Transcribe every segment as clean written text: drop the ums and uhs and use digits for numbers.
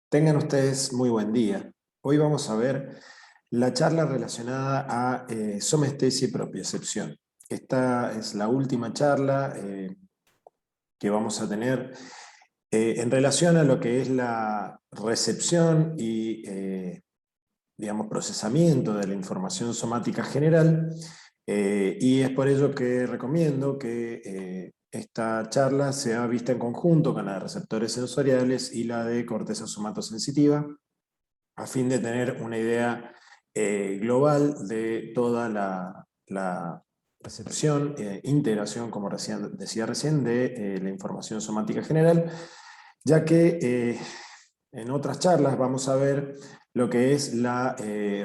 Tengan ustedes muy buen día. Hoy vamos a ver la charla relacionada a somestesia y propiocepción. Esta es la última charla que vamos a tener en relación a lo que es la recepción y digamos, procesamiento de la información somática general, y es por ello que recomiendo que esta charla sea vista en conjunto con la de receptores sensoriales y la de corteza somatosensitiva, a fin de tener una idea global de toda la recepción, integración, como decía recién, de la información somática general, ya que en otras charlas vamos a ver lo que es la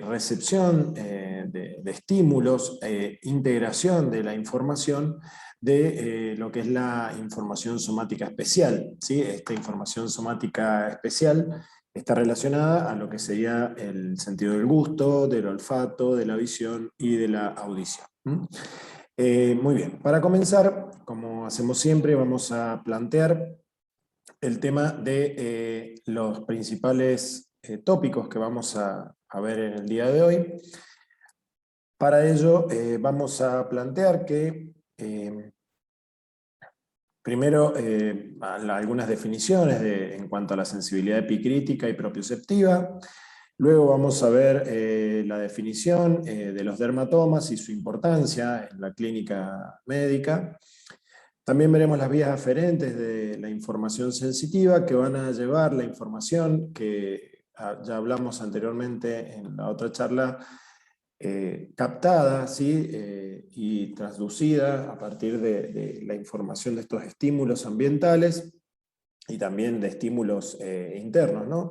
recepción de estímulos, integración de la información de lo que es la información somática especial, ¿sí? Esta información somática especial está relacionada a lo que sería el sentido del gusto, del olfato, de la visión y de la audición. Muy bien, para comenzar, como hacemos siempre, vamos a plantear el tema de los principales tópicos que vamos a ver en el día de hoy. Para ello vamos a plantear que primero algunas definiciones en cuanto a la sensibilidad epicrítica y propioceptiva. Luego vamos a ver la definición de los dermatomas y su importancia en la clínica médica. También veremos las vías aferentes de la información sensitiva que van a llevar la información que ya hablamos anteriormente en la otra charla, captada, ¿sí? Y transducida a partir de la información de estos estímulos ambientales y también de estímulos internos, ¿no?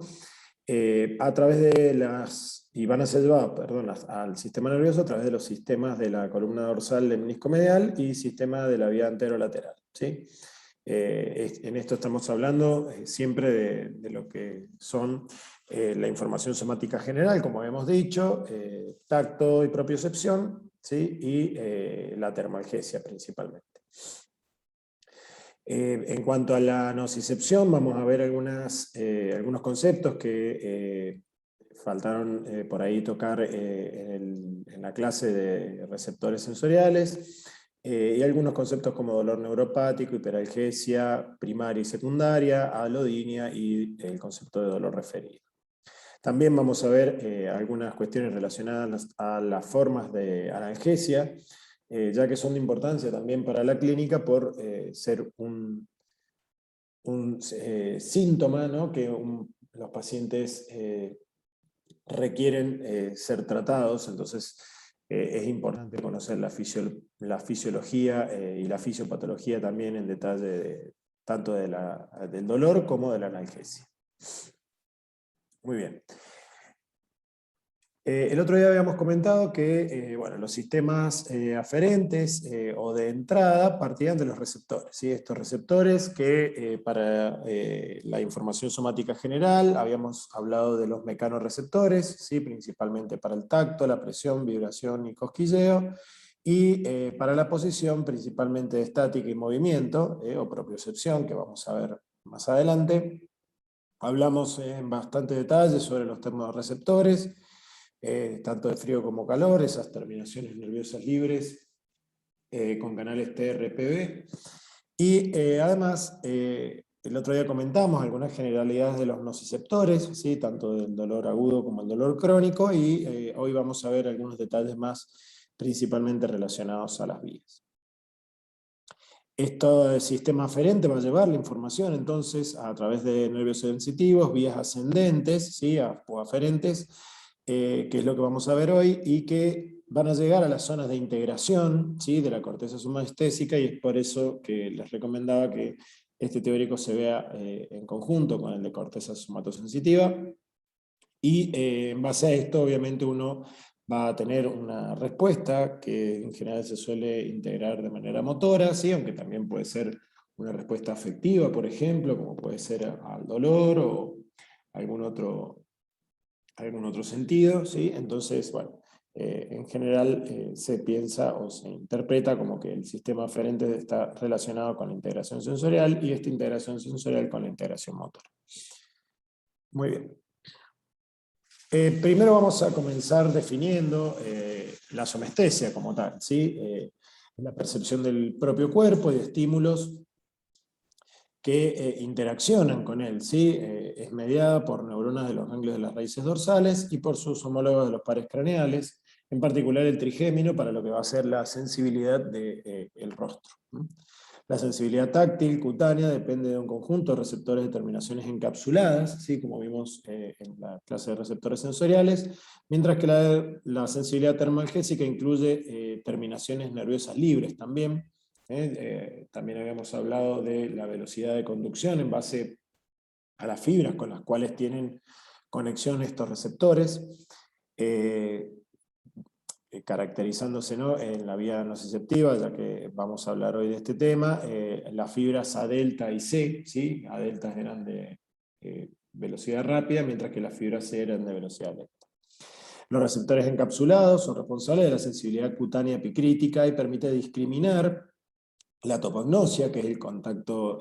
A través de y van a ser llevadas, perdón, al sistema nervioso a través de los sistemas de la columna dorsal del menisco medial y sistema de la vía anterolateral, ¿sí? En esto estamos hablando siempre de lo que son la información somática general, como habíamos dicho, tacto y propiocepción, ¿sí? Y la termalgesia principalmente. En cuanto a la nocicepción, vamos a ver algunos conceptos que faltaron por ahí tocar en la clase de receptores sensoriales, y algunos conceptos como dolor neuropático, hiperalgesia primaria y secundaria, alodinia y el concepto de dolor referido. También vamos a ver algunas cuestiones relacionadas a las formas de analgesia, ya que son de importancia también para la clínica por ser un síntoma, ¿no? Que los pacientes requieren ser tratados, entonces es importante conocer la fisiología y la fisiopatología también en detalle tanto del dolor como de la analgesia. Muy bien. El otro día habíamos comentado que bueno, los sistemas aferentes o de entrada partían de los receptores, ¿sí? Estos receptores que para la información somática general habíamos hablado de los mecanorreceptores, ¿sí? Principalmente para el tacto, la presión, vibración y cosquilleo, y para la posición principalmente de estática y movimiento o propiocepción, que vamos a ver más adelante. Hablamos en bastante detalle sobre los termorreceptores, tanto de frío como calor, esas terminaciones nerviosas libres con canales TRPV. Y además, el otro día comentamos algunas generalidades de los nociceptores, ¿sí? Tanto del dolor agudo como el dolor crónico, y hoy vamos a ver algunos detalles más principalmente relacionados a las vías. Este sistema aferente va a llevar la información entonces a través de nervios sensitivos, vías ascendentes, ¿sí? O aferentes, que es lo que vamos a ver hoy, y que van a llegar a las zonas de integración, ¿sí? De la corteza sumaestésica, y es por eso que les recomendaba que este teórico se vea en conjunto con el de corteza somatosensitiva, y en base a esto obviamente uno va a tener una respuesta que en general se suele integrar de manera motora, ¿sí? Aunque también puede ser una respuesta afectiva, por ejemplo, como puede ser al dolor o algún otro, algún otro sentido, ¿sí? Entonces, bueno, en general se piensa o se interpreta como que el sistema aferente está relacionado con la integración sensorial y esta integración sensorial con la integración motora. Muy bien. Primero vamos a comenzar definiendo la somestesia como tal, ¿sí? La percepción del propio cuerpo y de estímulos que interaccionan con él, ¿sí? Es mediada por neuronas de los ganglios de las raíces dorsales y por sus homólogos de los pares craneales, en particular el trigémino, para lo que va a ser la sensibilidad del rostro. La sensibilidad táctil cutánea depende de un conjunto de receptores de terminaciones encapsuladas, ¿sí? Como vimos en la clase de receptores sensoriales, mientras que la sensibilidad termalgésica incluye terminaciones nerviosas libres también. También habíamos hablado de la velocidad de conducción en base a las fibras con las cuales tienen conexión estos receptores. Caracterizándose, ¿no?, en la vía nociceptiva, ya que vamos a hablar hoy de este tema, las fibras A delta y C, ¿sí? A delta eran de velocidad rápida, mientras que las fibras C eran de velocidad lenta. Los receptores encapsulados son responsables de la sensibilidad cutánea epicrítica y permite discriminar la topognosia, que es el contacto,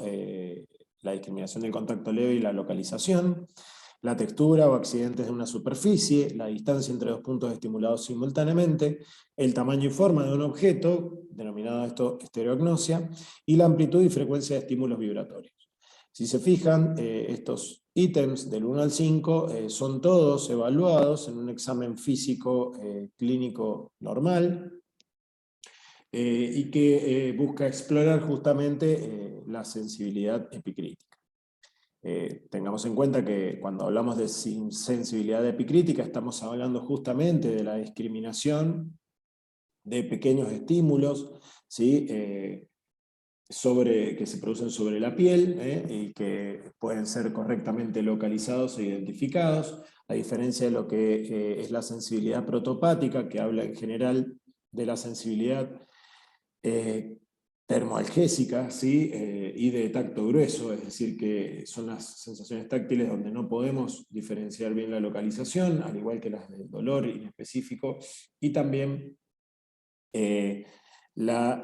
la discriminación del contacto leve y la localización, la textura o accidentes de una superficie, la distancia entre dos puntos estimulados simultáneamente, el tamaño y forma de un objeto, denominado esto estereognosia, y la amplitud y frecuencia de estímulos vibratorios. Si se fijan, estos ítems del 1 al 5 son todos evaluados en un examen físico clínico normal, y que busca explorar justamente la sensibilidad epicrítica. Tengamos en cuenta que cuando hablamos de sensibilidad epicrítica estamos hablando justamente de la discriminación de pequeños estímulos, ¿sí? Que se producen sobre la piel y que pueden ser correctamente localizados e identificados, a diferencia de lo que es la sensibilidad protopática, que habla en general de la sensibilidad termoalgésica, ¿sí? Y de tacto grueso, es decir, que son las sensaciones táctiles donde no podemos diferenciar bien la localización, al igual que las del dolor inespecífico, y también la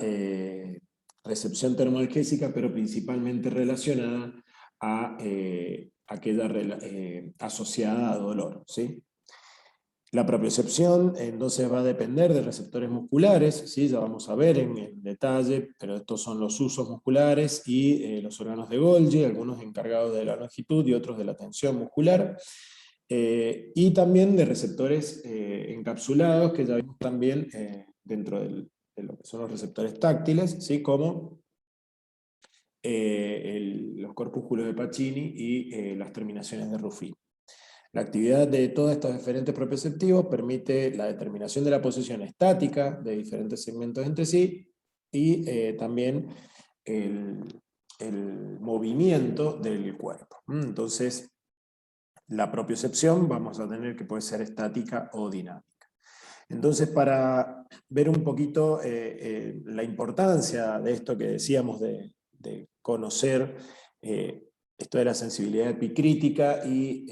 recepción termoalgésica, pero principalmente relacionada a aquella asociada a dolor, ¿sí? La propiocepción entonces va a depender de receptores musculares, ¿sí? Ya vamos a ver en detalle, pero estos son los usos musculares y los órganos de Golgi, algunos encargados de la longitud y otros de la tensión muscular, y también de receptores encapsulados, que ya vimos también dentro de lo que son los receptores táctiles, ¿sí? Como los corpúsculos de Pacini y las terminaciones de Ruffini. La actividad de todos estos diferentes propioceptivos permite la determinación de la posición estática de diferentes segmentos entre sí y también el, el movimiento del cuerpo. Entonces, la propiocepción vamos a tener que puede ser estática o dinámica. Entonces, para ver un poquito la importancia de esto que decíamos de conocer esto de la sensibilidad epicrítica y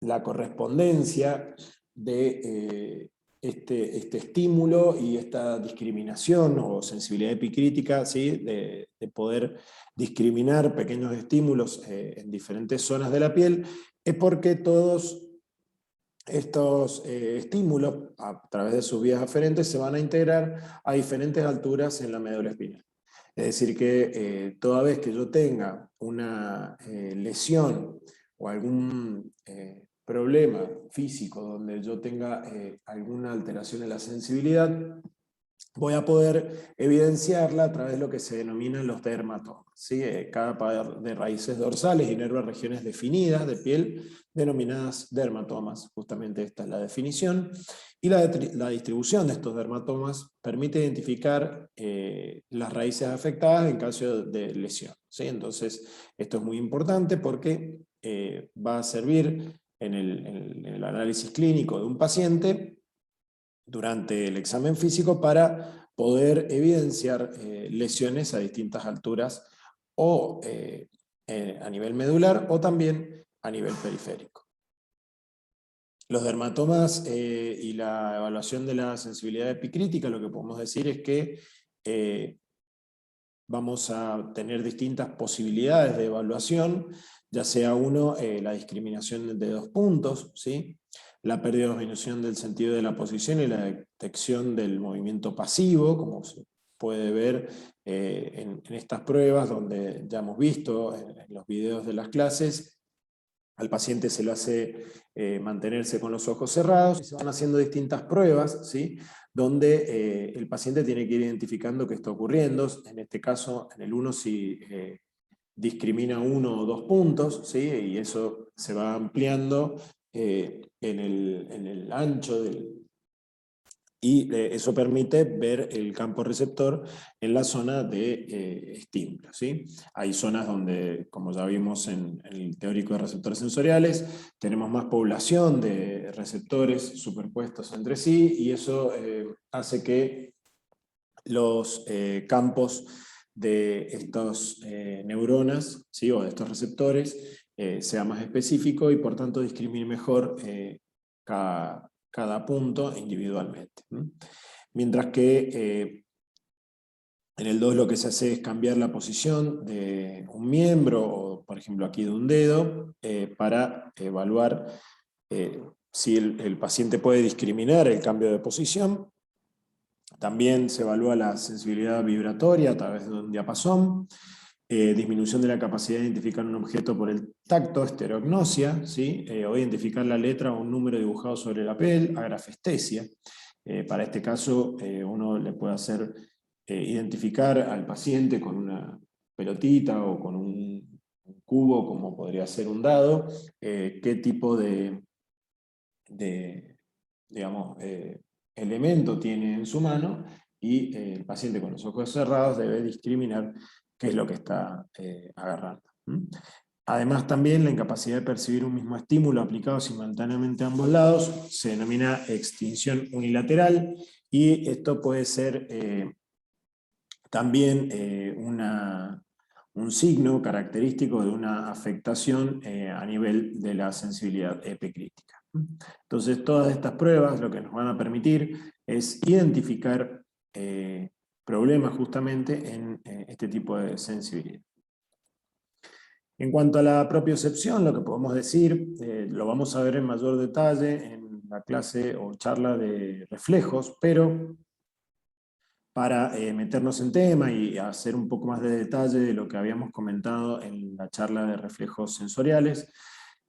la correspondencia de este estímulo y esta discriminación o sensibilidad epicrítica, ¿sí? De poder discriminar pequeños estímulos en diferentes zonas de la piel, es porque todos estos estímulos, a través de sus vías aferentes, se van a integrar a diferentes alturas en la médula espinal. Es decir, que toda vez que yo tenga una lesión o algún problema físico donde yo tenga alguna alteración en la sensibilidad, voy a poder evidenciarla a través de lo que se denominan los dermatomas, ¿sí? Cada par de raíces dorsales inerva regiones definidas de piel, denominadas dermatomas. Justamente esta es la definición. Y la distribución de estos dermatomas permite identificar las raíces afectadas en caso de lesión, ¿sí? Entonces, esto es muy importante porque va a servir en el análisis clínico de un paciente durante el examen físico para poder evidenciar lesiones a distintas alturas o a nivel medular o también a nivel periférico. Los dermatomas y la evaluación de la sensibilidad epicrítica, lo que podemos decir es que vamos a tener distintas posibilidades de evaluación, ya sea la discriminación de 2 puntos, ¿sí? La pérdida o disminución del sentido de la posición y la detección del movimiento pasivo, como se puede ver en estas pruebas, donde ya hemos visto en los videos de las clases. Al paciente se lo hace mantenerse con los ojos cerrados y se van haciendo distintas pruebas, ¿sí? Donde el paciente tiene que ir identificando qué está ocurriendo. En este caso, en el 1 si discrimina 1 o 2 puntos, ¿sí? Y eso se va ampliando en el ancho y eso permite ver el campo receptor en la zona de estímulo, ¿sí? Hay zonas donde, como ya vimos en el teórico de receptores sensoriales, tenemos más población de receptores superpuestos entre sí, y eso hace que los campos de estas neuronas, ¿sí? O de estos receptores sea más específico y por tanto discrimine mejor cada punto individualmente. Mientras que en el 2 lo que se hace es cambiar la posición de un miembro, o por ejemplo aquí de un dedo, para evaluar si el paciente puede discriminar el cambio de posición. También se evalúa la sensibilidad vibratoria a través de un diapasón, disminución de la capacidad de identificar un objeto por el tacto, estereognosia, ¿sí? O identificar la letra o un número dibujado sobre la piel, agrafestesia. Para este caso, uno le puede hacer identificar al paciente con una pelotita o con un cubo, como podría ser un dado, qué tipo de digamos, elemento tiene en su mano, y el paciente con los ojos cerrados debe discriminar qué es lo que está agarrando. Además, también la incapacidad de percibir un mismo estímulo aplicado simultáneamente a ambos lados se denomina extinción unilateral, y esto puede ser también un signo característico de una afectación a nivel de la sensibilidad epicrítica. Entonces, todas estas pruebas lo que nos van a permitir es identificar problemas justamente en este tipo de sensibilidad. En cuanto a la propiocepción, lo que podemos decir, lo vamos a ver en mayor detalle en la clase o charla de reflejos, pero para meternos en tema y hacer un poco más de detalle de lo que habíamos comentado en la charla de reflejos sensoriales,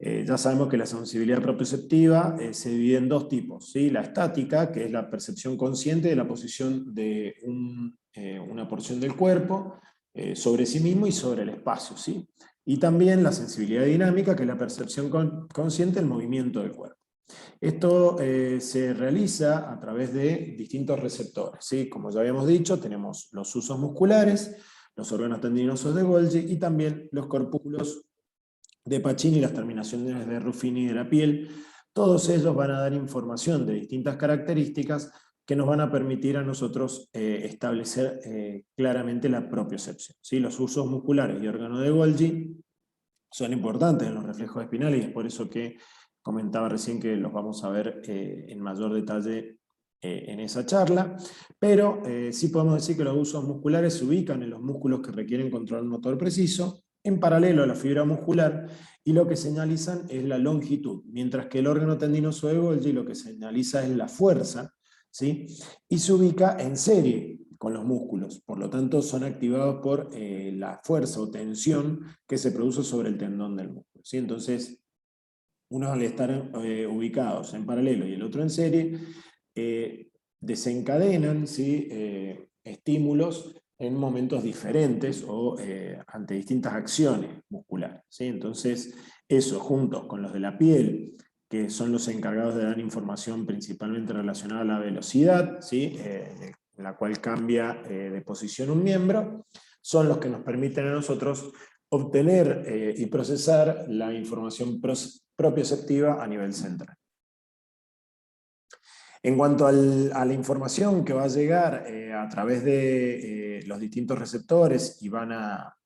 ya sabemos que la sensibilidad propioceptiva se divide en 2 tipos, ¿sí? La estática, que es la percepción consciente de la posición de una porción del cuerpo sobre sí mismo y sobre el espacio, ¿sí? Y también la sensibilidad dinámica, que es la percepción consciente del movimiento del cuerpo. Esto se realiza a través de distintos receptores, ¿sí? Como ya habíamos dicho, tenemos los usos musculares, los órganos tendinosos de Golgi y también los corpúsculos de Pacini y las terminaciones de Ruffini de la piel. Todos ellos van a dar información de distintas características que nos van a permitir a nosotros establecer claramente la propiocepción, ¿sí? Los usos musculares y órganos de Golgi son importantes en los reflejos espinales, y es por eso que comentaba recién que los vamos a ver en mayor detalle en esa charla, pero sí podemos decir que los usos musculares se ubican en los músculos que requieren control motor preciso, en paralelo a la fibra muscular, y lo que señalizan es la longitud, mientras que el órgano tendinoso de Golgi lo que señaliza es la fuerza, ¿sí? Y se ubica en serie con los músculos, por lo tanto son activados por la fuerza o tensión que se produce sobre el tendón del músculo, ¿sí? Entonces, uno al estar ubicados en paralelo y el otro en serie, desencadenan, ¿sí? Estímulos en momentos diferentes o ante distintas acciones musculares, ¿sí? Entonces, eso juntos con los de la piel, que son los encargados de dar información principalmente relacionada a la velocidad, ¿sí? En la cual cambia de posición un miembro, son los que nos permiten a nosotros obtener y procesar la información propioceptiva a nivel central. En cuanto a la información que va a llegar a través de los distintos receptores y van a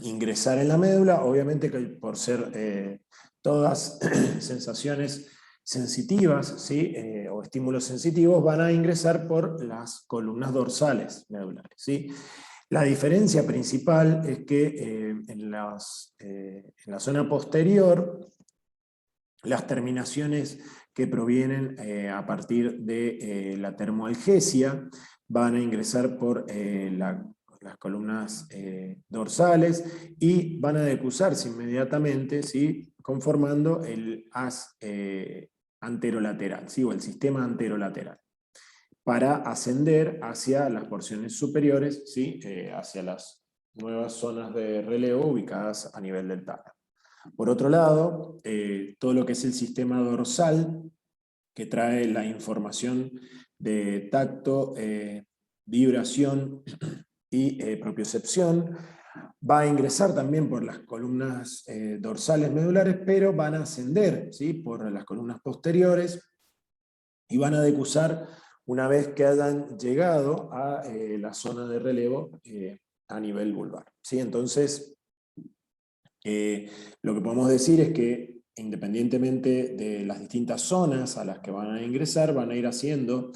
ingresar en la médula, obviamente que por ser todas sensaciones sensitivas, ¿sí? O estímulos sensitivos, van a ingresar por las columnas dorsales medulares, ¿sí? La diferencia principal es que en la zona posterior, las terminaciones que provienen a partir de la termoalgesia van a ingresar por las columnas dorsales y van a decusarse inmediatamente, ¿sí?, conformando el haz anterolateral, ¿sí?, o el sistema anterolateral, para ascender hacia las porciones superiores, ¿sí?, hacia las nuevas zonas de relevo ubicadas a nivel del tálamo. Por otro lado, todo lo que es el sistema dorsal, que trae la información de tacto, vibración y propiocepción, va a ingresar también por las columnas dorsales medulares, pero van a ascender, ¿sí?, por las columnas posteriores y van a decusar una vez que hayan llegado a la zona de relevo a nivel vulvar, ¿sí? Entonces, lo que podemos decir es que independientemente de las distintas zonas a las que van a ingresar, van a ir haciendo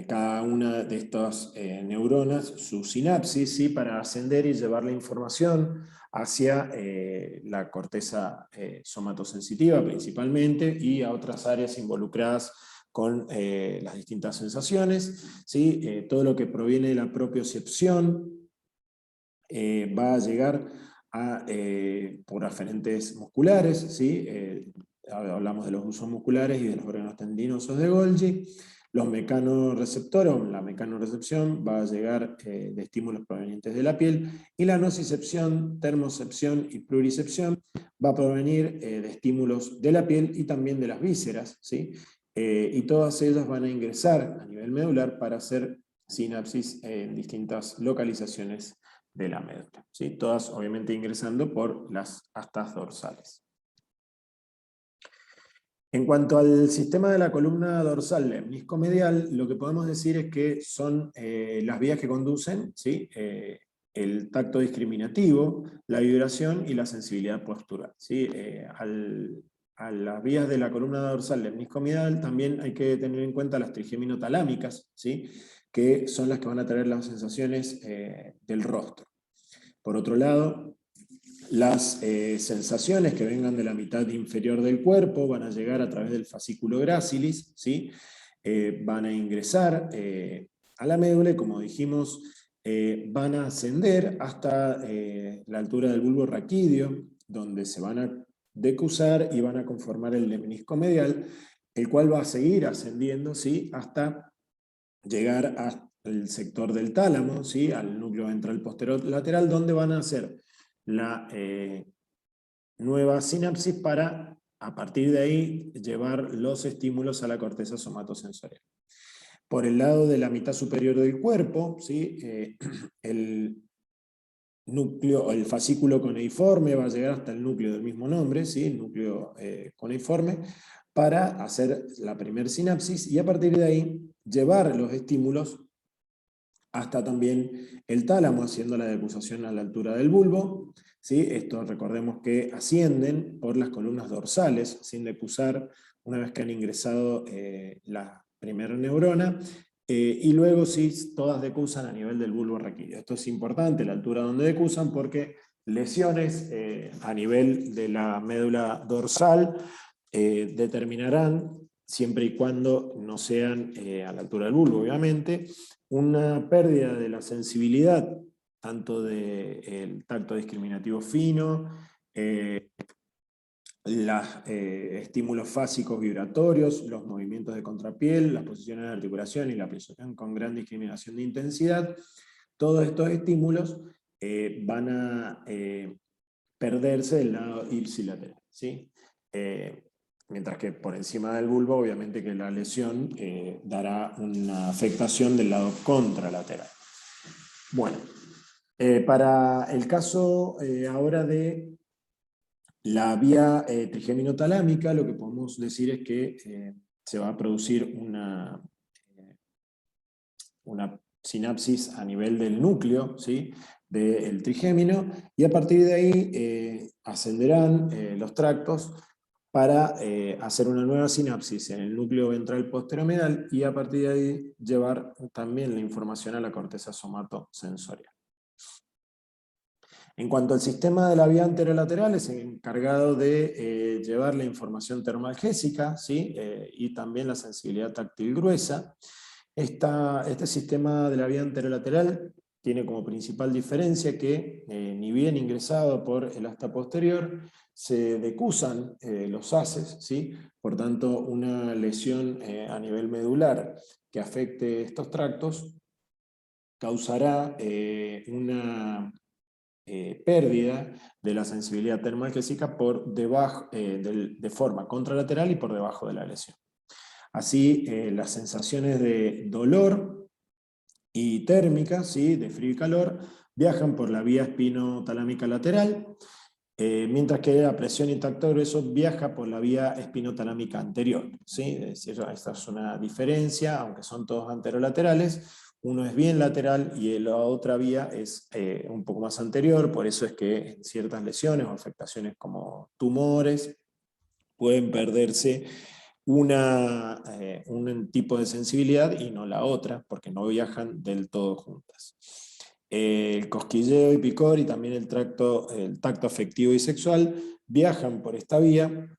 cada una de estas neuronas su sinapsis, ¿sí?, para ascender y llevar la información hacia la corteza somatosensitiva principalmente y a otras áreas involucradas con las distintas sensaciones, ¿sí? Todo lo que proviene de la propiocepción va a llegar por aferentes musculares, ¿sí? Hablamos de los usos musculares y de los órganos tendinosos de Golgi. Los mecanorreceptores, o la mecanorrecepción, va a llegar de estímulos provenientes de la piel, y la nocicepción, termocepción y pluricepción va a provenir de estímulos de la piel y también de las vísceras, ¿sí? Y todas ellas van a ingresar a nivel medular para hacer sinapsis en distintas localizaciones de la médula, ¿sí? Todas obviamente ingresando por las astas dorsales. En cuanto al sistema de la columna dorsal lemniscomedial, lo que podemos decir es que son las vías que conducen, ¿sí?, el tacto discriminativo, la vibración y la sensibilidad postural, ¿sí? A las vías de la columna dorsal lemniscomedial también hay que tener en cuenta las trigeminotalámicas, ¿sí?, que son las que van a traer las sensaciones del rostro. Por otro lado, las sensaciones que vengan de la mitad inferior del cuerpo van a llegar a través del fascículo gracilis, ¿sí? Van a ingresar a la médula y, como dijimos, van a ascender hasta la altura del bulbo raquídeo, donde se van a decusar y van a conformar el lemnisco medial, el cual va a seguir ascendiendo, ¿sí?, hasta llegar al sector del tálamo, ¿sí?, al núcleo ventral posterolateral, donde van a hacer la nueva sinapsis para, a partir de ahí, llevar los estímulos a la corteza somatosensorial. Por el lado de la mitad superior del cuerpo, ¿sí?, el núcleo, el fascículo cuneiforme va a llegar hasta el núcleo del mismo nombre, ¿sí?, el núcleo cuneiforme, para hacer la primer sinapsis y a partir de ahí llevar los estímulos hasta también el tálamo, haciendo la decusación a la altura del bulbo, ¿sí? Esto recordemos que ascienden por las columnas dorsales, sin decusar una vez que han ingresado la primera neurona, y luego sí, todas decusan a nivel del bulbo raquídeo. Esto es importante, la altura donde decusan, porque lesiones a nivel de la médula dorsal determinarán, siempre y cuando no sean a la altura del bulbo, obviamente, una pérdida de la sensibilidad, tanto del tacto discriminativo fino, los estímulos fásicos vibratorios, los movimientos de contrapiel, las posiciones de articulación y la posición con gran discriminación de intensidad. Todos estos estímulos van a perderse del lado ipsilateral, ¿sí? Mientras que por encima del bulbo, obviamente que la lesión dará una afectación del lado contralateral. Bueno, para el caso ahora de la vía trigeminotalámica, lo que podemos decir es que se va a producir una sinapsis a nivel del núcleo, ¿sí?, del trigémino, y a partir de ahí ascenderán los tractos para hacer una nueva sinapsis en el núcleo ventral posteromedial y a partir de ahí llevar también la información a la corteza somatosensorial. En cuanto al sistema de la vía anterolateral, es encargado de llevar la información termalgésica, ¿sí? Y también la sensibilidad táctil gruesa. Este sistema de la vía anterolateral tiene como principal diferencia que, ni bien ingresado por el asta posterior, se decusan los haces, ¿sí? Por tanto, una lesión a nivel medular que afecte estos tractos causará una pérdida de la sensibilidad termalgésica por debajo, de forma contralateral y por debajo de la lesión. Así, las sensaciones de dolor y térmica, ¿sí? De frío y calor, viajan por la vía espinotalámica lateral, mientras que la presión y tacto grueso viaja por la vía espinotalámica anterior, ¿sí? Es decir, esta es una diferencia, aunque son todos anterolaterales. Uno es bien lateral y la otra vía es un poco más anterior, por eso es que en ciertas lesiones o afectaciones como tumores pueden perderse un tipo de sensibilidad y no la otra, porque no viajan del todo juntas. El cosquilleo y picor y también el tacto afectivo y sexual viajan por esta vía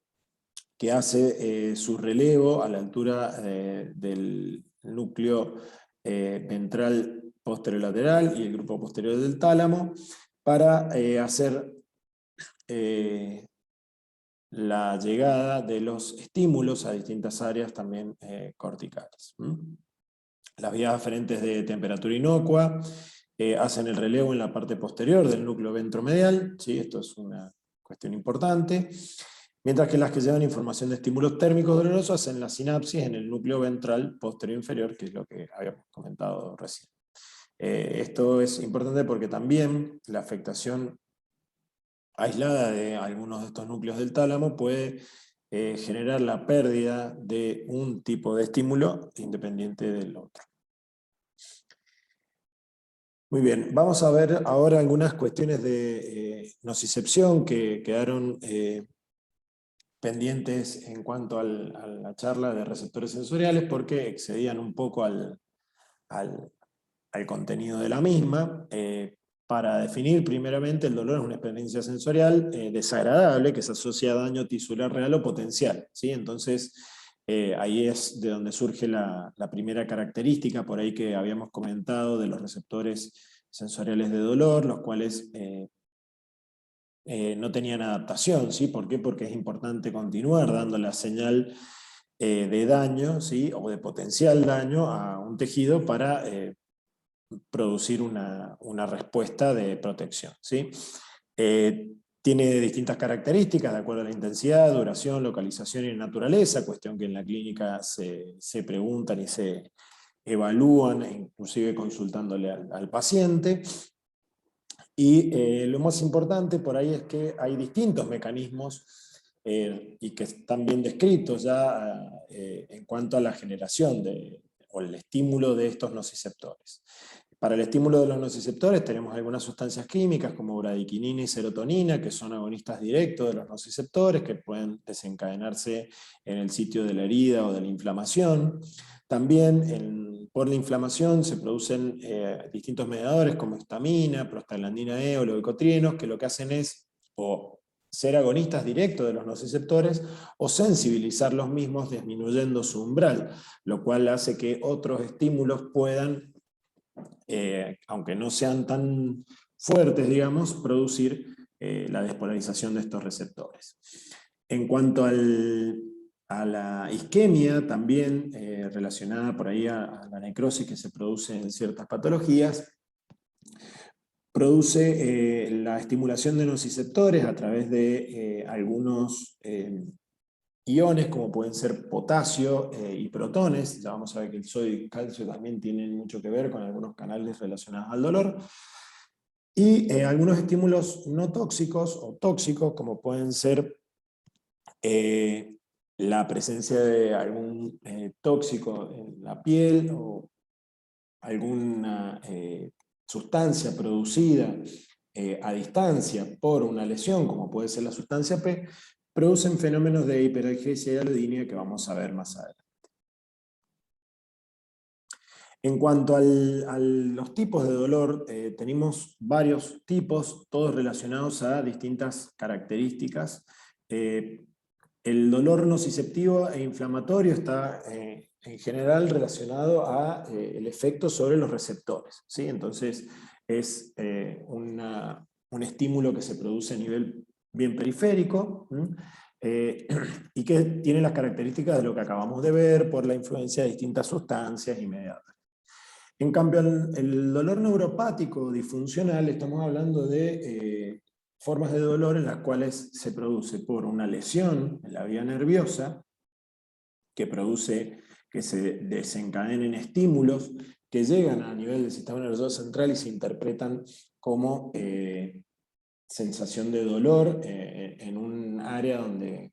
que hace su relevo a la altura del núcleo ventral posterolateral y el grupo posterior del tálamo para hacer la llegada de los estímulos a distintas áreas también corticales. Las vías aferentes de temperatura inocua hacen el relevo en la parte posterior del núcleo ventromedial, ¿sí? Esto es una cuestión importante, mientras que las que llevan información de estímulos térmicos dolorosos hacen la sinapsis en el núcleo ventral posterior inferior, que es lo que habíamos comentado recién. Esto es importante porque también la afectación aislada de algunos de estos núcleos del tálamo puede generar la pérdida de un tipo de estímulo independiente del otro. Muy bien, vamos a ver ahora algunas cuestiones de nocicepción que quedaron pendientes en cuanto a la charla de receptores sensoriales porque excedían un poco al contenido de la misma. Para definir primeramente, el dolor es una experiencia sensorial desagradable que se asocia a daño tisular real o potencial, ¿sí? Entonces, ahí es de donde surge la primera característica, por ahí que habíamos comentado, de los receptores sensoriales de dolor, los cuales no tenían adaptación, ¿sí? ¿Por qué? Porque es importante continuar dando la señal de daño, ¿sí? O de potencial daño a un tejido para producir una respuesta de protección, ¿sí? Tiene distintas características de acuerdo a la intensidad, duración, localización y naturaleza, cuestión que en la clínica se preguntan y se evalúan, inclusive consultándole al paciente. Y lo más importante por ahí es que hay distintos mecanismos y que están bien descritos ya en cuanto a la generación o el estímulo de estos nociceptores. Para el estímulo de los nociceptores tenemos algunas sustancias químicas como bradiquinina y serotonina, que son agonistas directos de los nociceptores, que pueden desencadenarse en el sitio de la herida o de la inflamación. También por la inflamación se producen distintos mediadores como histamina, prostaglandina E o leucotrienos, que lo que hacen es o ser agonistas directos de los nociceptores o sensibilizar los mismos disminuyendo su umbral, lo cual hace que otros estímulos puedan, aunque no sean tan fuertes, digamos, producir la despolarización de estos receptores. En cuanto a la isquemia, también relacionada por ahí a la necrosis que se produce en ciertas patologías, produce la estimulación de nociceptores a través de algunos iones, como pueden ser potasio y protones. Ya vamos a ver que el sodio y el calcio también tienen mucho que ver con algunos canales relacionados al dolor. Y algunos estímulos no tóxicos o tóxicos, como pueden ser la presencia de algún tóxico en la piel o alguna sustancia producida a distancia por una lesión, como puede ser la sustancia P, producen fenómenos de hiperalgesia y alodinia que vamos a ver más adelante. En cuanto a los tipos de dolor, tenemos varios tipos, todos relacionados a distintas características. El dolor nociceptivo e inflamatorio está en general relacionado a el efecto sobre los receptores, ¿sí? Entonces es un estímulo que se produce a nivel bien periférico, y que tiene las características de lo que acabamos de ver por la influencia de distintas sustancias y mediadores. En cambio, el dolor neuropático disfuncional, estamos hablando de formas de dolor en las cuales se produce por una lesión en la vía nerviosa, que produce que se desencadenen estímulos que llegan a nivel del sistema nervioso central y se interpretan como sensación de dolor en un área donde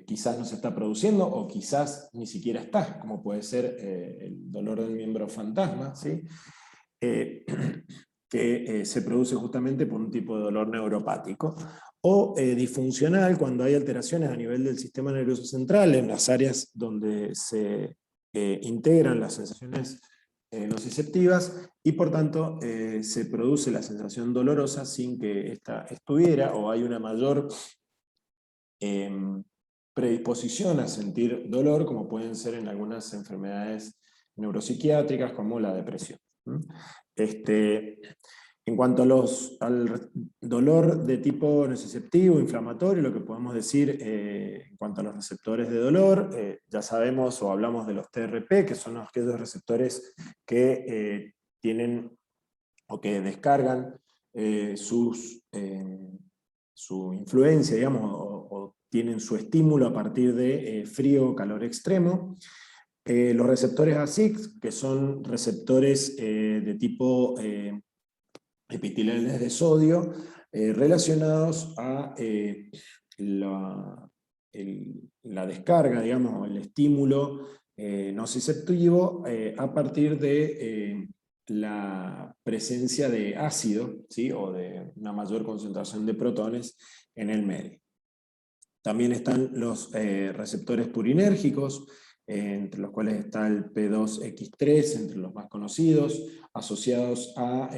quizás no se está produciendo o quizás ni siquiera está, como puede ser el dolor del miembro fantasma, ¿sí? Que se produce justamente por un tipo de dolor neuropático, o disfuncional cuando hay alteraciones a nivel del sistema nervioso central, en las áreas donde se integran las sensaciones nociceptivas, y por tanto se produce la sensación dolorosa sin que ésta estuviera, o hay una mayor predisposición a sentir dolor, como pueden ser en algunas enfermedades neuropsiquiátricas como la depresión. En cuanto al dolor de tipo nociceptivo, inflamatorio, lo que podemos decir en cuanto a los receptores de dolor, ya sabemos o hablamos de los TRP, que son aquellos receptores que tienen o que descargan su influencia, digamos, o tienen su estímulo a partir de frío o calor extremo. Los receptores ASIC, que son receptores de tipo epiteliales de sodio, relacionados a la descarga, digamos, el estímulo nociceptivo a partir de la presencia de ácido, ¿sí? O de una mayor concentración de protones en el medio. También están los receptores purinérgicos, entre los cuales está el P2X3, entre los más conocidos, asociados a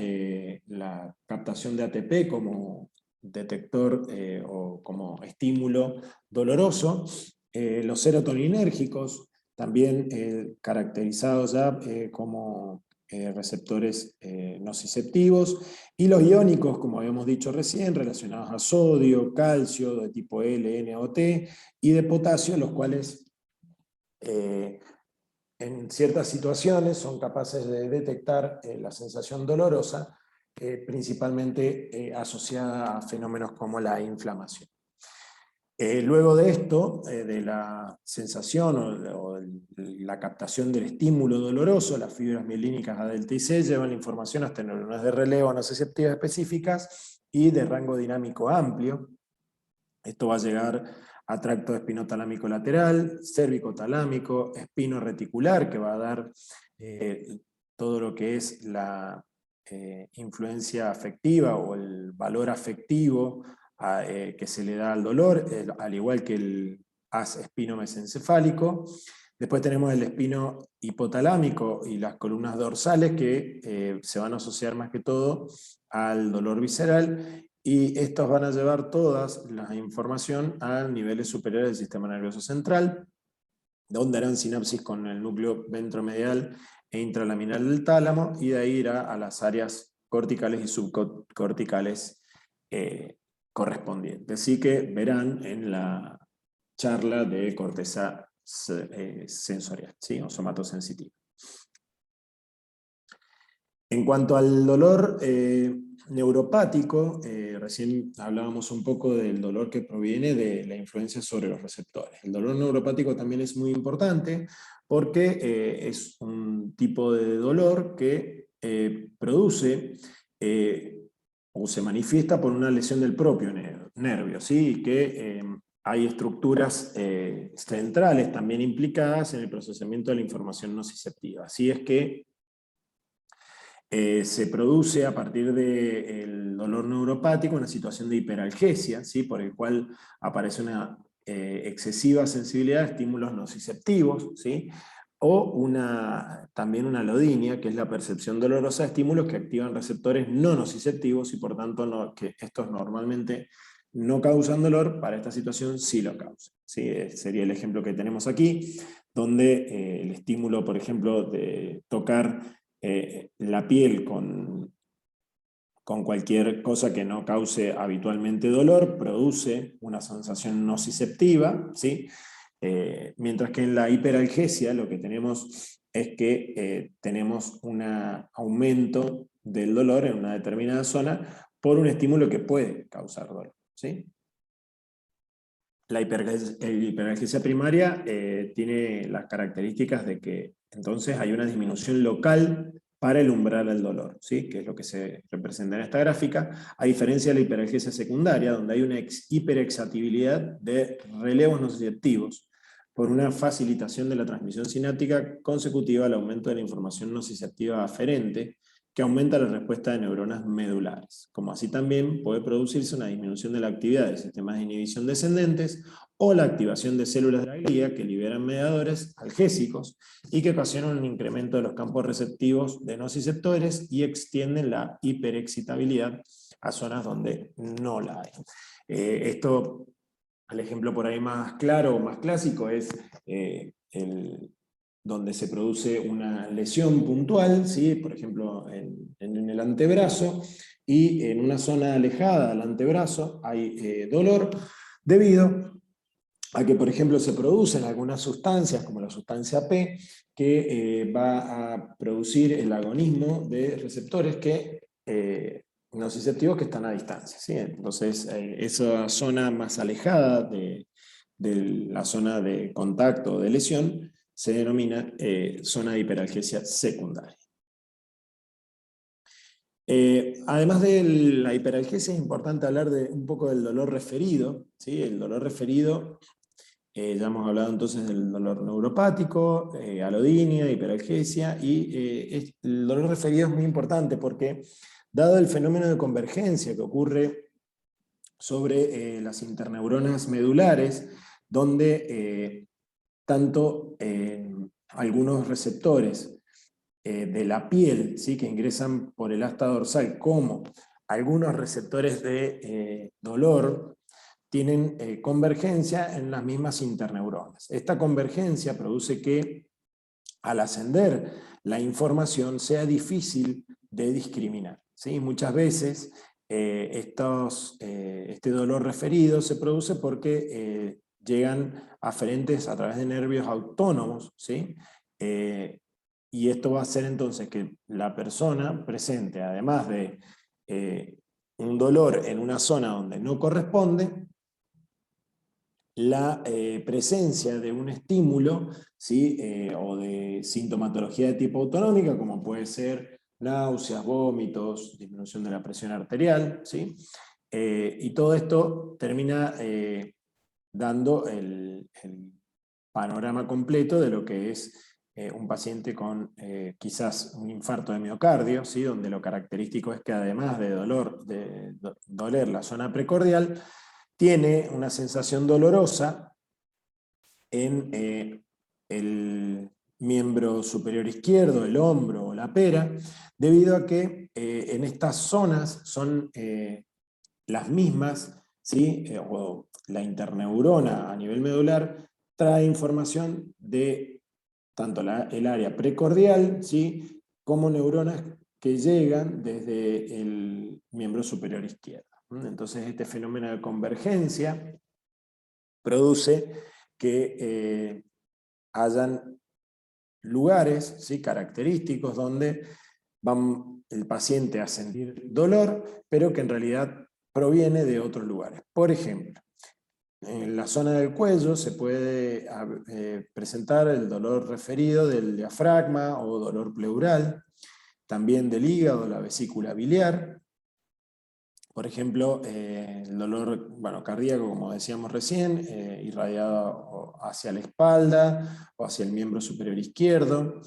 la captación de ATP como detector o como estímulo doloroso. Los serotoninérgicos, también caracterizados ya como receptores nociceptivos, y los iónicos, como habíamos dicho recién, relacionados a sodio, calcio, de tipo L, N o T, y de potasio, los cuales en ciertas situaciones son capaces de detectar la sensación dolorosa, principalmente asociada a fenómenos como la inflamación. Luego de esto, de la sensación o la captación del estímulo doloroso, las fibras mielínicas A, delta y C llevan la información hasta neuronas de relevo nociceptivas específicas y de rango dinámico amplio. Esto va a llegar a tracto espinotalámico lateral, cérvico-talámico, espino reticular, que va a dar todo lo que es la influencia afectiva o el valor afectivo que se le da al dolor, al igual que el haz espino-mesencefálico. Después tenemos el espino hipotalámico y las columnas dorsales que se van a asociar más que todo al dolor visceral, y estos van a llevar toda la información a niveles superiores del sistema nervioso central, donde harán sinapsis con el núcleo ventromedial e intralaminar del tálamo, y de ahí irá a las áreas corticales y subcorticales correspondientes. Así que verán en la charla de corteza sensorial, ¿sí? O somatosensitiva. En cuanto al dolor neuropático, recién hablábamos un poco del dolor que proviene de la influencia sobre los receptores. El dolor neuropático también es muy importante porque es un tipo de dolor que produce o se manifiesta por una lesión del propio nervio, ¿sí? Que hay estructuras centrales también implicadas en el procesamiento de la información nociceptiva. Así es que se produce a partir del dolor neuropático una situación de hiperalgesia, ¿sí? Por el cual aparece una excesiva sensibilidad a estímulos nociceptivos, ¿sí? O también una alodinia, que es la percepción dolorosa de estímulos que activan receptores no nociceptivos y por tanto que estos normalmente no causan dolor, para esta situación sí lo causan. ¿Sí? Sería el ejemplo que tenemos aquí, donde el estímulo, por ejemplo, de tocar la piel con cualquier cosa que no cause habitualmente dolor, produce una sensación nociceptiva, ¿sí? Mientras que en la hiperalgesia lo que tenemos es que tenemos un aumento del dolor en una determinada zona por un estímulo que puede causar dolor, ¿sí? La hiperalgesia primaria tiene las características de que entonces hay una disminución local para el umbral del dolor, ¿sí? Que es lo que se representa en esta gráfica, a diferencia de la hiperalgesia secundaria, donde hay una hiperexcitabilidad de relevos nociceptivos por una facilitación de la transmisión sináptica consecutiva al aumento de la información nociceptiva aferente, que aumenta la respuesta de neuronas medulares. Como así también puede producirse una disminución de la actividad de sistemas de inhibición descendentes o la activación de células de la glía que liberan mediadores algésicos y que ocasionan un incremento de los campos receptivos de nociceptores y extienden la hiperexcitabilidad a zonas donde no la hay. Esto, el ejemplo por ahí más claro o más clásico es donde se produce una lesión puntual, ¿sí? Por ejemplo en el antebrazo, y en una zona alejada del antebrazo hay dolor debido a que, por ejemplo, se producen algunas sustancias, como la sustancia P, que va a producir el agonismo de receptores nociceptivos que están a distancia, ¿sí? Entonces, esa zona más alejada de la zona de contacto o de lesión se denomina zona de hiperalgesia secundaria. Además de la hiperalgesia, es importante hablar un poco del dolor referido, ¿sí? El dolor referido, ya hemos hablado entonces del dolor neuropático, alodinia, hiperalgesia, y el dolor referido es muy importante porque, dado el fenómeno de convergencia que ocurre sobre las interneuronas medulares, donde tanto algunos receptores de la piel, ¿sí? Que ingresan por el asta dorsal, como algunos receptores de dolor, tienen convergencia en las mismas interneuronas. Esta convergencia produce que, al ascender la información, sea difícil de discriminar, ¿sí? Muchas veces este dolor referido se produce porque llegan aferentes a través de nervios autónomos, ¿sí? Y esto va a hacer entonces que la persona presente, además de un dolor en una zona donde no corresponde, la presencia de un estímulo, ¿sí? O de sintomatología de tipo autonómica, como puede ser náuseas, vómitos, disminución de la presión arterial, ¿sí? Y todo esto termina dando el panorama completo de lo que es un paciente con quizás un infarto de miocardio, ¿sí? Donde lo característico es que, además de doler la zona precordial, tiene una sensación dolorosa en el miembro superior izquierdo, el hombro o la pera, debido a que en estas zonas son las mismas, ¿sí? O la interneurona a nivel medular trae información de tanto el área precordial, ¿sí? Como neuronas que llegan desde el miembro superior izquierdo. Entonces, este fenómeno de convergencia produce que hayan lugares, ¿sí? Característicos donde el paciente a sentir dolor, pero que en realidad proviene de otros lugares. Por ejemplo, en la zona del cuello se puede presentar el dolor referido del diafragma o dolor pleural, también del hígado, la vesícula biliar. Por ejemplo, el dolor cardíaco, como decíamos recién, irradiado hacia la espalda o hacia el miembro superior izquierdo.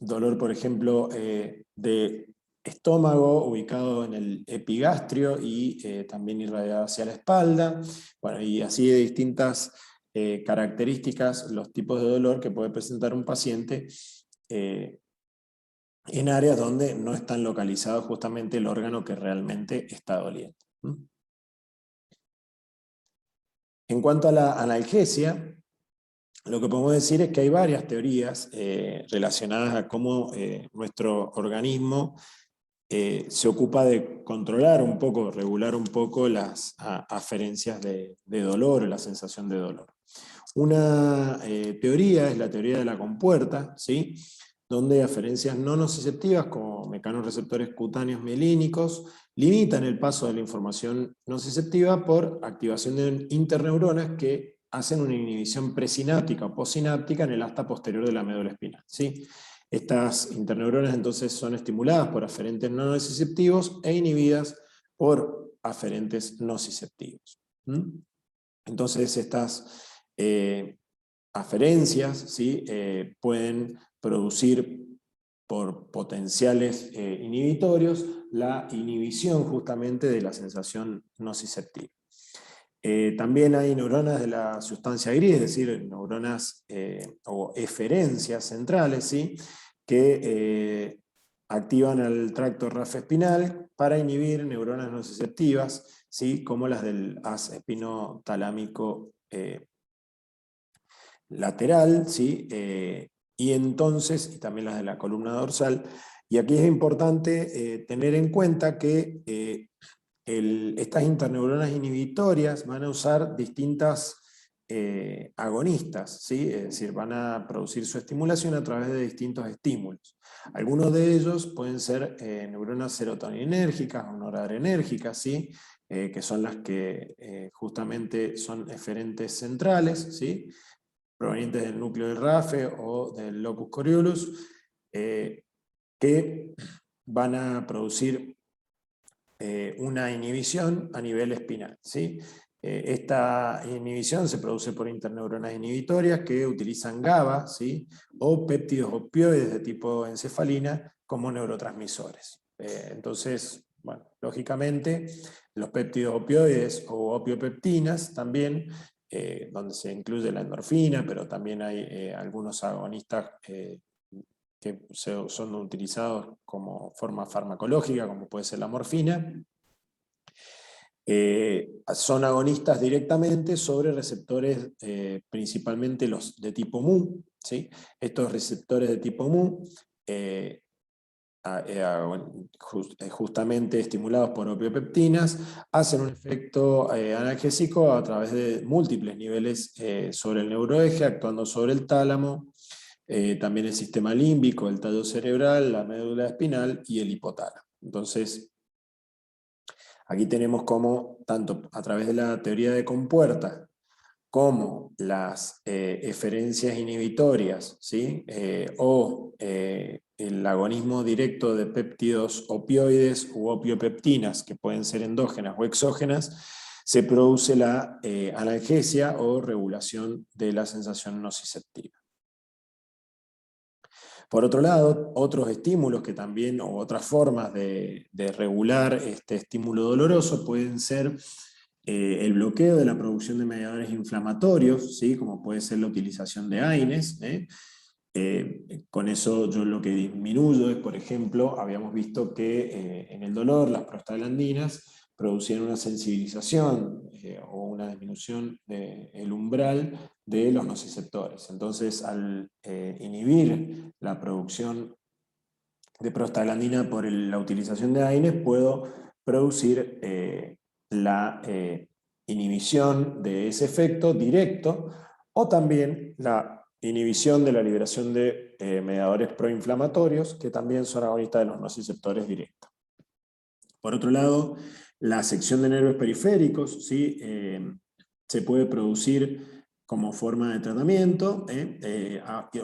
Dolor, por ejemplo, de estómago, ubicado en el epigastrio y también irradiado hacia la espalda. Bueno, y así de distintas características, los tipos de dolor que puede presentar un paciente en áreas donde no están localizados justamente el órgano que realmente está doliendo. En cuanto a la analgesia, lo que podemos decir es que hay varias teorías relacionadas a cómo nuestro organismo se ocupa de controlar un poco, regular un poco las aferencias de dolor o la sensación de dolor. Una teoría es la teoría de la compuerta, ¿sí? Donde aferencias no nociceptivas, como mecanorreceptores cutáneos mielínicos, limitan el paso de la información nociceptiva por activación de interneuronas que hacen una inhibición presináptica o postsináptica en el asta posterior de la médula espinal, ¿sí? Estas interneuronas entonces son estimuladas por aferentes no nociceptivos e inhibidas por aferentes nociceptivos. Entonces estas aferencias, ¿sí? Pueden producir por potenciales inhibitorios la inhibición justamente de la sensación nociceptiva. También hay neuronas de la sustancia gris, es decir, neuronas o eferencias centrales, ¿sí? Que activan al tracto rafoespinal para inhibir neuronas nociceptivas, ¿sí? Como las del haz espinotalámico lateral, ¿sí? Y entonces, y también las de la columna dorsal. Y aquí es importante tener en cuenta que estas interneuronas inhibitorias van a usar distintas agonistas, ¿sí? Es decir, van a producir su estimulación a través de distintos estímulos. Algunos de ellos pueden ser neuronas serotoninérgicas o noradrenérgicas, ¿sí? Que son las que justamente son eferentes centrales, ¿sí? Provenientes del núcleo del RAFE o del locus coeruleus, que van a producir una inhibición a nivel espinal, ¿sí? Esta inhibición se produce por interneuronas inhibitorias que utilizan GABA, ¿sí? O péptidos opioides de tipo encefalina como neurotransmisores. Entonces, bueno, lógicamente, los péptidos opioides o opiopeptinas también, donde se incluye la endorfina, pero también hay algunos agonistas que son utilizados como forma farmacológica, como puede ser la morfina, son agonistas directamente sobre receptores, principalmente los de tipo mu, ¿sí? Estos receptores de tipo mu, justamente estimulados por opiopeptinas, hacen un efecto analgésico a través de múltiples niveles sobre el neuroeje, actuando sobre el tálamo, también el sistema límbico, el tallo cerebral, la médula espinal y el hipotálamo. Entonces, aquí tenemos como, tanto a través de la teoría de compuerta, como las eferencias inhibitorias, ¿sí? O el agonismo directo de péptidos opioides u opiopeptinas, que pueden ser endógenas o exógenas, se produce la analgesia o regulación de la sensación nociceptiva. Por otro lado, otros estímulos que también, o otras formas de regular este estímulo doloroso pueden ser el bloqueo de la producción de mediadores inflamatorios, ¿sí? Como puede ser la utilización de AINES. Con eso yo lo que disminuyo es, por ejemplo, habíamos visto que en el dolor las prostaglandinas producían una sensibilización o una disminución del umbral de los nociceptores. Entonces, al inhibir la producción de prostaglandina por la utilización de AINES, puedo producir la inhibición de ese efecto directo o también la inhibición de la liberación de mediadores proinflamatorios que también son agonistas de los nociceptores directos. Por otro lado, la sección de nervios periféricos, ¿sí? Se puede producir como forma de tratamiento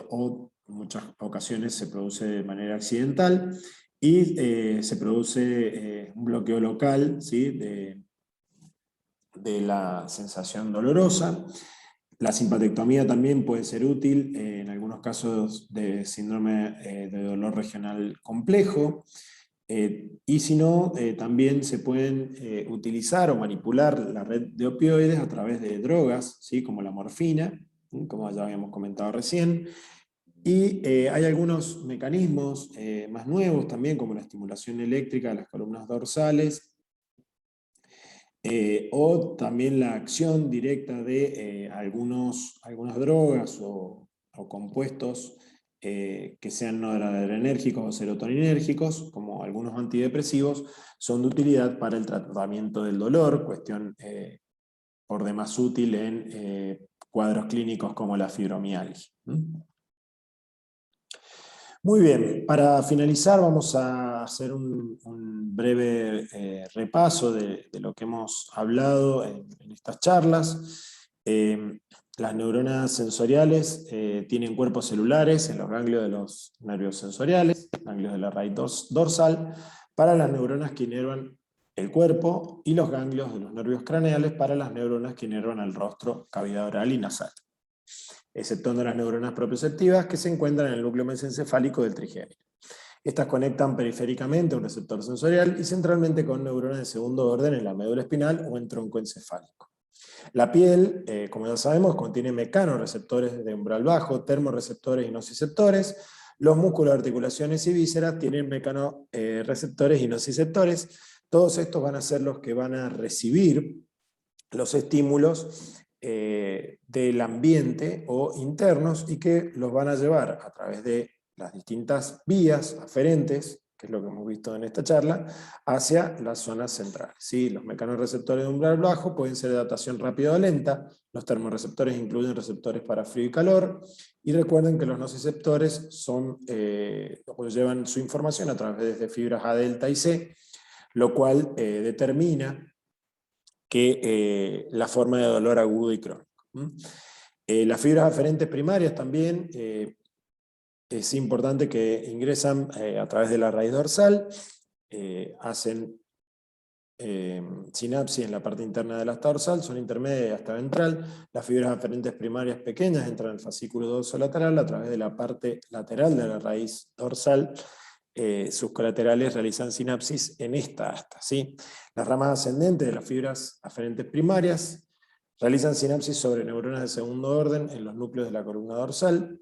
o en muchas ocasiones se produce de manera accidental y se produce un bloqueo local, ¿sí? de la sensación dolorosa. La simpatectomía también puede ser útil en algunos casos de síndrome de dolor regional complejo. Y si no, también se pueden utilizar o manipular la red de opioides a través de drogas, ¿sí? Como la morfina, como ya habíamos comentado recién. Y hay algunos mecanismos más nuevos también, como la estimulación eléctrica de las columnas dorsales, o también la acción directa de algunas drogas o compuestos que sean noradrenérgicos o serotoninérgicos, como algunos antidepresivos, son de utilidad para el tratamiento del dolor, cuestión por demás útil en cuadros clínicos como la fibromialgia. Muy bien, para finalizar vamos a hacer un breve repaso de lo que hemos hablado en estas charlas. Las neuronas sensoriales tienen cuerpos celulares en los ganglios de los nervios sensoriales, ganglios de la raíz dorsal, para las neuronas que inervan el cuerpo, y los ganglios de los nervios craneales para las neuronas que inervan el rostro, cavidad oral y nasal, exceptuando las neuronas propioceptivas que se encuentran en el núcleo mesencefálico del trigémino. Estas conectan periféricamente a un receptor sensorial y centralmente con neuronas de segundo orden en la médula espinal o en tronco encefálico. La piel, como ya sabemos, contiene mecanorreceptores de umbral bajo, termorreceptores y nociceptores. Los músculos, articulaciones y vísceras tienen mecanorreceptores y nociceptores. Todos estos van a ser los que van a recibir los estímulos del ambiente o internos, y que los van a llevar a través de las distintas vías aferentes, que es lo que hemos visto en esta charla, hacia las zonas centrales. ¿Sí? Los mecanorreceptores de umbral bajo pueden ser de adaptación rápida o lenta, los termorreceptores incluyen receptores para frío y calor, y recuerden que los nociceptores llevan su información a través de fibras A, delta y C, lo cual determina que la forma de dolor agudo y crónico. Las fibras aferentes primarias también es importante que ingresan a través de la raíz dorsal, hacen sinapsis en la parte interna de la asta dorsal, son intermedias y hasta ventral. Las fibras aferentes primarias pequeñas entran al fascículo dorsolateral a través de la parte lateral de la raíz dorsal. Sus colaterales realizan sinapsis en esta asta, ¿sí? Las ramas ascendentes de las fibras aferentes primarias realizan sinapsis sobre neuronas de segundo orden en los núcleos de la columna dorsal.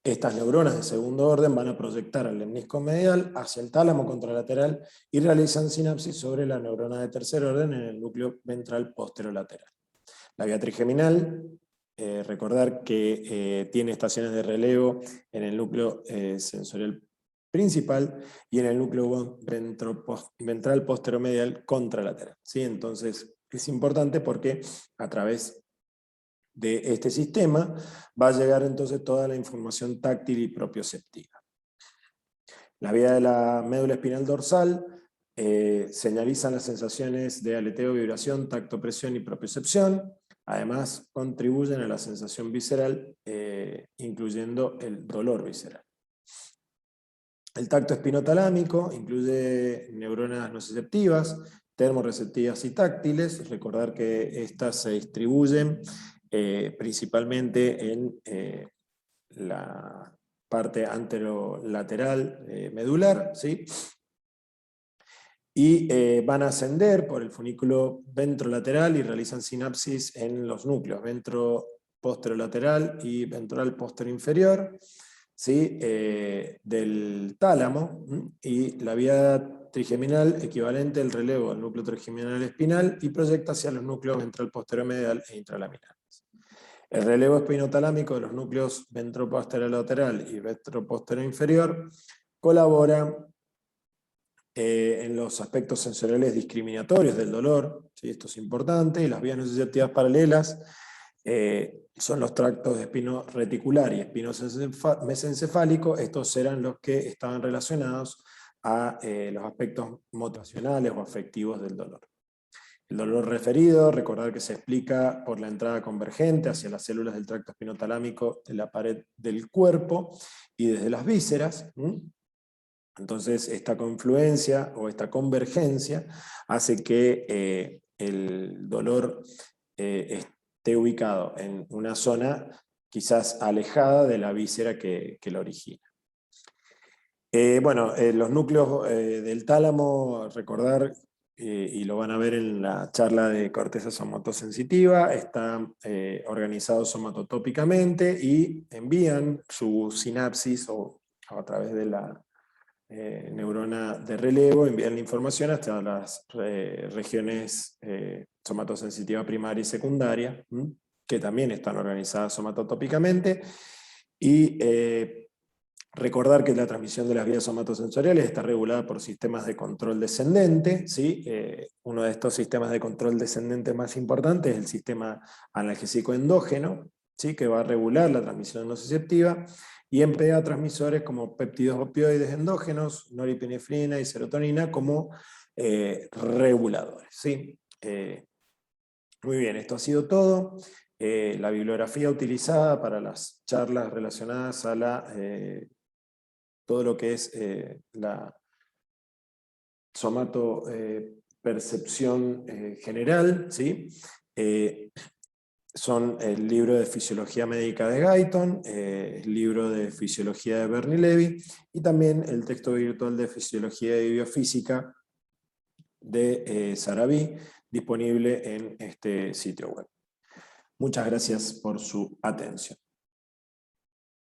Estas neuronas de segundo orden van a proyectar al lemnisco medial hacia el tálamo contralateral y realizan sinapsis sobre la neurona de tercer orden en el núcleo ventral posterolateral. La vía trigeminal, recordar que tiene estaciones de relevo en el núcleo sensorial principal y en el núcleo ventral posteromedial contralateral, ¿sí? Entonces es importante porque a través de este sistema va a llegar entonces toda la información táctil y propioceptiva. La vía de la médula espinal dorsal señalizan las sensaciones de aleteo, vibración, tacto, presión y propiocepción. Además, contribuyen a la sensación visceral, incluyendo el dolor visceral. El tacto espinotalámico incluye neuronas nociceptivas, termorreceptivas y táctiles. Recordar que estas se distribuyen principalmente en la parte anterolateral medular, ¿sí? Y van a ascender por el funículo ventrolateral y realizan sinapsis en los núcleos ventroposterolateral y ventral posterior-inferior, ¿sí? Del tálamo, y la vía trigeminal equivalente al relevo del núcleo trigeminal espinal y proyecta hacia los núcleos ventral posterior medial e intralaminales. El relevo espinotalámico de los núcleos ventroposterolateral y ventroposterior inferior colabora en los aspectos sensoriales discriminatorios del dolor, ¿sí? Esto es importante. Y las vías nociceptivas paralelas son los tractos de espino reticular y espino mesencefálico. Estos eran los que estaban relacionados a los aspectos motivacionales o afectivos del dolor. El dolor referido, recordar que se explica por la entrada convergente hacia las células del tracto espinotalámico de la pared del cuerpo y desde las vísceras. Entonces, esta confluencia o esta convergencia hace que el dolor esté ubicado en una zona quizás alejada de la víscera que lo origina. Los núcleos del tálamo, recordar, y lo van a ver en la charla de corteza somatosensitiva, están organizados somatotópicamente y envían su sinapsis o a través de la neurona de relevo, envían la información hasta las regiones somatosensitiva primaria y secundaria, que también están organizadas somatotópicamente, y recordar que la transmisión de las vías somatosensoriales está regulada por sistemas de control descendente, ¿sí? Uno de estos sistemas de control descendente más importantes es el sistema analgésico endógeno, ¿sí? Que va a regular la transmisión nociceptiva, y emplea transmisores como péptidos opioides endógenos, noripinefrina y serotonina como reguladores, ¿sí? Muy bien, esto ha sido todo. La bibliografía utilizada para las charlas relacionadas a todo lo que es la somatopercepción general, ¿sí? Son el libro de Fisiología Médica de Guyton, el libro de Fisiología de Bernie Levy, y también el texto virtual de Fisiología y Biofísica de Sarabí, disponible en este sitio web. Muchas gracias por su atención.